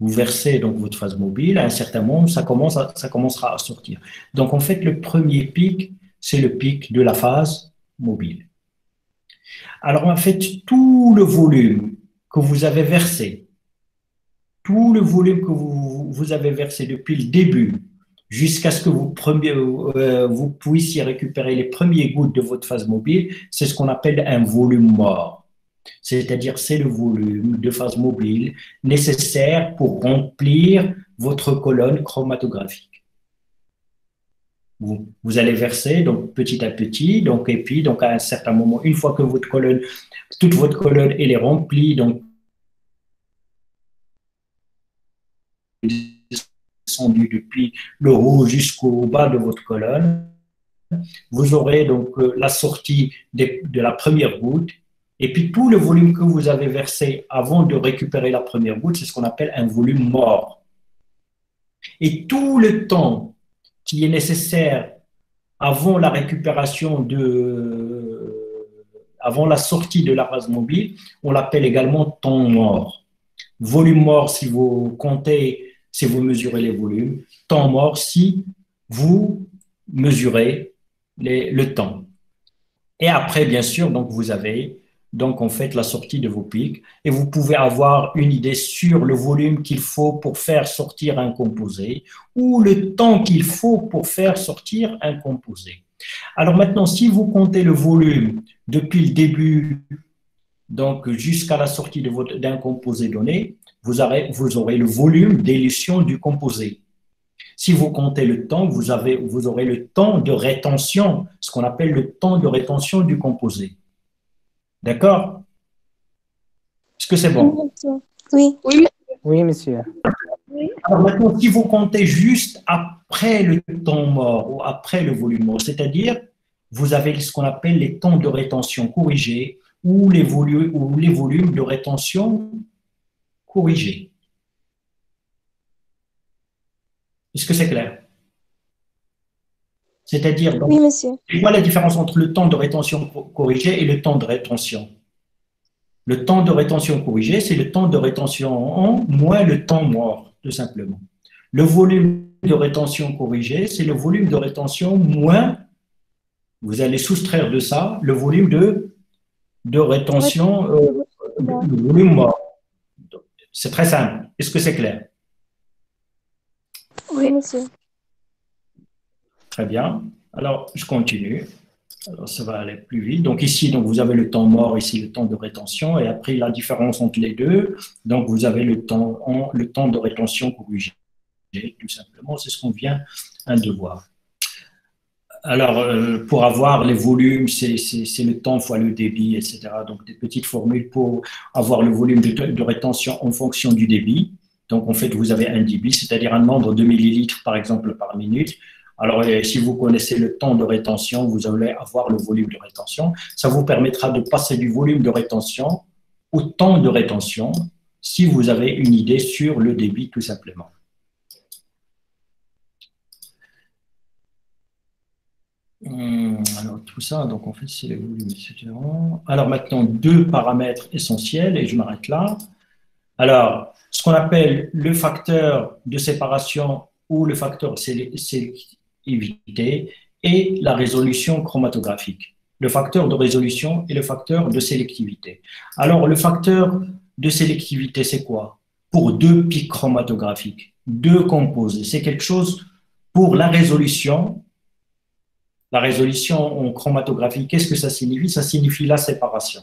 Vous versez donc votre phase mobile, à un certain moment, ça commencera à sortir. Donc en fait, le premier pic, c'est le pic de la phase mobile. Alors en fait, tout le volume que vous avez versé, tout le volume que vous avez versé depuis le début, jusqu'à ce que vous puissiez récupérer les premiers gouttes de votre phase mobile, c'est ce qu'on appelle un volume mort. C'est-à-dire, c'est le volume de phase mobile nécessaire pour remplir votre colonne chromatographique. Vous allez verser donc petit à petit, donc, et puis donc à un certain moment, une fois que toute votre colonne elle est remplie, donc descendu depuis le haut jusqu'au bas de votre colonne, vous aurez donc la sortie de la première goutte, et puis tout le volume que vous avez versé avant de récupérer la première goutte, c'est ce qu'on appelle un volume mort. Et tout le temps qui est nécessaire avant la récupération avant la sortie de la phase mobile, on l'appelle également temps mort. Volume mort si vous comptez, si vous mesurez les volumes, temps mort si vous mesurez le temps. Et après, bien sûr, donc vous avez donc en fait la sortie de vos pics et vous pouvez avoir une idée sur le volume qu'il faut pour faire sortir un composé ou le temps qu'il faut pour faire sortir un composé. Alors maintenant, si vous comptez le volume depuis le début, donc jusqu'à la sortie d'un composé donné, vous aurez le volume d'élution du composé. Si vous comptez le temps, vous aurez le temps de rétention, ce qu'on appelle le temps de rétention du composé. D'accord? Est-ce que c'est bon? Oui. Oui. Oui, monsieur. Alors maintenant, si vous comptez juste après le temps mort ou après le volume mort, c'est-à-dire vous avez ce qu'on appelle les temps de rétention corrigés ou les volumes de rétention corrigés. Est-ce que c'est clair? C'est-à-dire, Oui, monsieur. c'est quoi la différence entre le temps de rétention corrigé et le temps de rétention? Le temps de rétention corrigé, c'est le temps de rétention en moins le temps mort, tout simplement. Le volume de rétention corrigé, c'est le volume de rétention moins, vous allez soustraire de ça le volume de rétention, le volume mort. C'est très simple. Est-ce que c'est clair? Oui, monsieur. Très bien. Alors, je continue. Alors, ça va aller plus vite. Donc ici, donc, vous avez le temps mort, ici le temps de rétention, et après la différence entre les deux, donc vous avez le temps de rétention corrigé, tout simplement, c'est ce qu'on vient de voir. Alors, pour avoir les volumes, c'est le temps fois le débit, etc. Donc, des petites formules pour avoir le volume de rétention en fonction du débit. Donc, en fait, vous avez un débit, c'est-à-dire un nombre de millilitres, par exemple, par minute. Alors, si vous connaissez le temps de rétention, vous allez avoir le volume de rétention. Ça vous permettra de passer du volume de rétention au temps de rétention, si vous avez une idée sur le débit, tout simplement. Alors, tout ça, donc en fait, c'est les volumes, etc. Alors, maintenant, deux paramètres essentiels, et je m'arrête là. Alors, ce qu'on appelle le facteur de séparation ou le facteur de sélectivité et la résolution chromatographique. Le facteur de résolution et le facteur de sélectivité. Alors, le facteur de sélectivité, c'est quoi? Pour deux pics chromatographiques, deux composés. C'est quelque chose pour la résolution. La résolution en chromatographie, qu'est-ce que ça signifie? Ça signifie la séparation,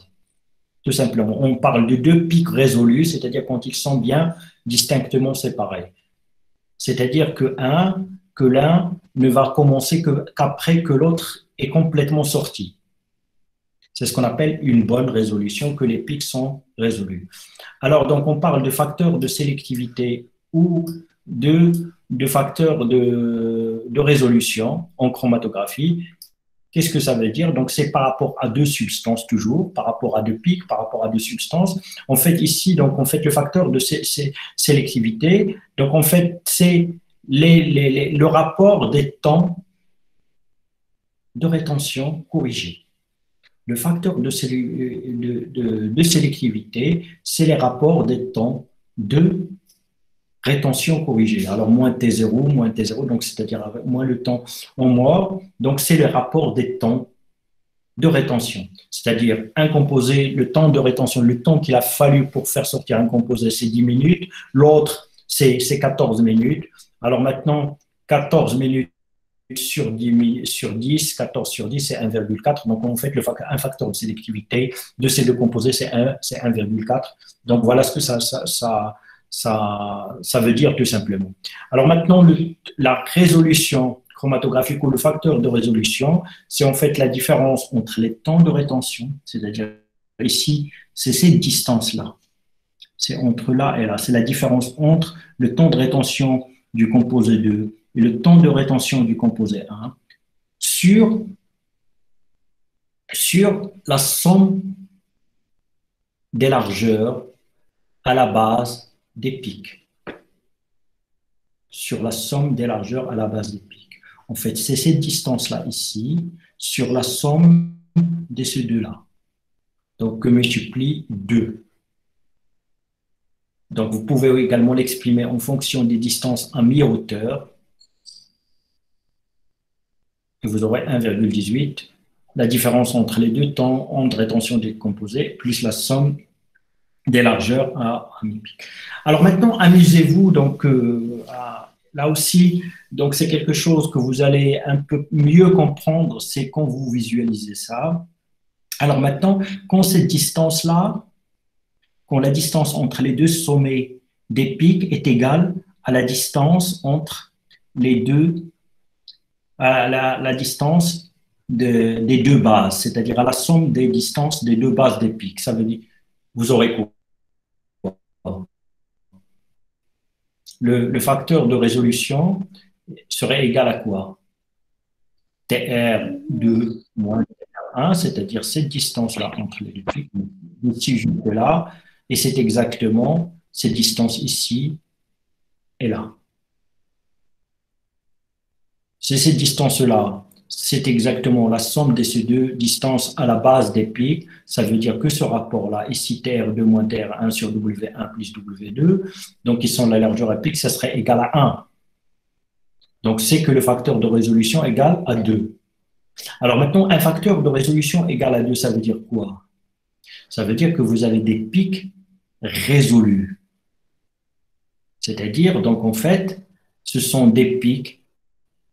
tout simplement. On parle de deux pics résolus, c'est-à-dire quand ils sont bien distinctement séparés. C'est-à-dire que l'un ne va commencer qu'après que l'autre est complètement sorti. C'est ce qu'on appelle une bonne résolution, que les pics sont résolus. Alors, donc, on parle de facteurs de sélectivité ou de facteurs de résolution en chromatographie. Qu'est-ce que ça veut dire? Donc, c'est par rapport à deux substances toujours, par rapport à deux pics, par rapport à deux substances. En fait, ici, donc, on fait le facteur de sélectivité. Donc, en fait, c'est le rapport des temps de rétention corrigés. Le facteur de sélectivité, c'est les rapports des temps de rétention corrigée. Alors, moins T0, donc c'est-à-dire moins le temps en mort. Donc, c'est le rapport des temps de rétention. C'est-à-dire, un composé, le temps de rétention, le temps qu'il a fallu pour faire sortir un composé, c'est 10 minutes. L'autre, c'est 14 minutes. Alors maintenant, 14 minutes sur 10, 14 sur 10, c'est 1,4. Donc, en fait, un facteur de sélectivité de ces deux composés, c'est 1,4. Donc, voilà ce que ça veut dire tout simplement. Alors maintenant, la résolution chromatographique ou le facteur de résolution, c'est en fait la différence entre les temps de rétention, c'est-à-dire ici, c'est cette distance-là. C'est entre là et là. C'est la différence entre le temps de rétention du composé 2 et le temps de rétention du composé 1 sur la somme des largeurs à la base des pics, sur la somme des largeurs à la base des pics. En fait, c'est cette distance-là ici, sur la somme de ces deux-là. Donc, que multiplie 2. Donc, vous pouvez également l'exprimer en fonction des distances à mi-hauteur. Et vous aurez 1,18, la différence entre les deux temps de rétention des composés, plus la somme des largeurs à mi-pic. Alors maintenant, amusez-vous, donc là aussi, donc c'est quelque chose que vous allez un peu mieux comprendre, c'est quand vous visualisez ça. Alors maintenant, quand cette distance-là, quand la distance entre les deux sommets des pics est égale à la distance entre les deux, à la distance des deux bases, c'est-à-dire à la somme des distances des deux bases des pics, ça veut dire, vous aurez quoi? Le facteur de résolution serait égal à quoi? TR2 moins TR1, c'est-à-dire cette distance-là entre les deux pics, ici jusque-là, et c'est exactement cette distance ici et là. C'est cette distance-là, c'est exactement la somme de ces deux distances à la base des pics. Ça veut dire que ce rapport-là, ici TR2 moins TR1 sur W1 plus W2, donc qui sont la largeur à pic, ça serait égal à 1. Donc c'est que le facteur de résolution égale à 2. Alors maintenant, un facteur de résolution égal à 2, ça veut dire quoi? Ça veut dire que vous avez des pics résolus. C'est-à-dire, donc en fait, ce sont des pics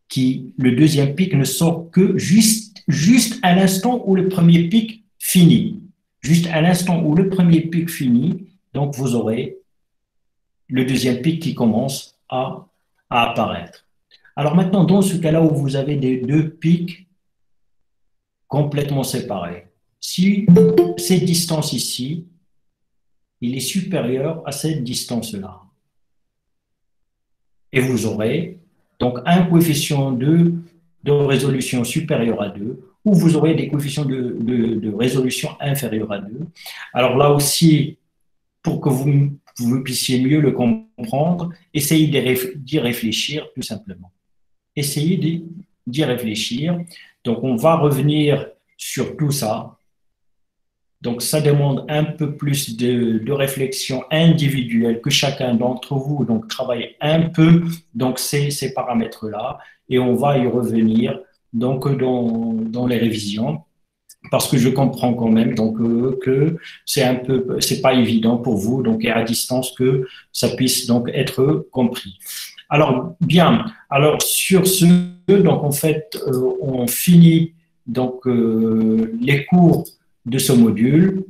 qui, le deuxième pic ne sort que juste juste à l'instant où le premier pic finit. Juste à l'instant où le premier pic finit, donc vous aurez le deuxième pic qui commence à apparaître. Alors maintenant, dans ce cas-là où vous avez des deux pics complètement séparés, si cette distance ici, il est supérieur à cette distance-là, et vous aurez donc un coefficient de résolution supérieur à 2, ou vous aurez des coefficients de résolution inférieurs à 2. Alors là aussi, pour que vous puissiez mieux le comprendre, essayez d'y réfléchir tout simplement. Essayez d'y réfléchir. Donc, on va revenir sur tout ça. Donc, ça demande un peu plus de réflexion individuelle, que chacun d'entre vous donc, travaille un peu donc, ces paramètres-là, et on va y revenir donc, dans les révisions, parce que je comprends quand même donc, que c'est pas évident pour vous, donc à distance, que ça puisse donc être compris. Alors, bien, alors sur ce, donc en fait, on finit donc les cours de ce module.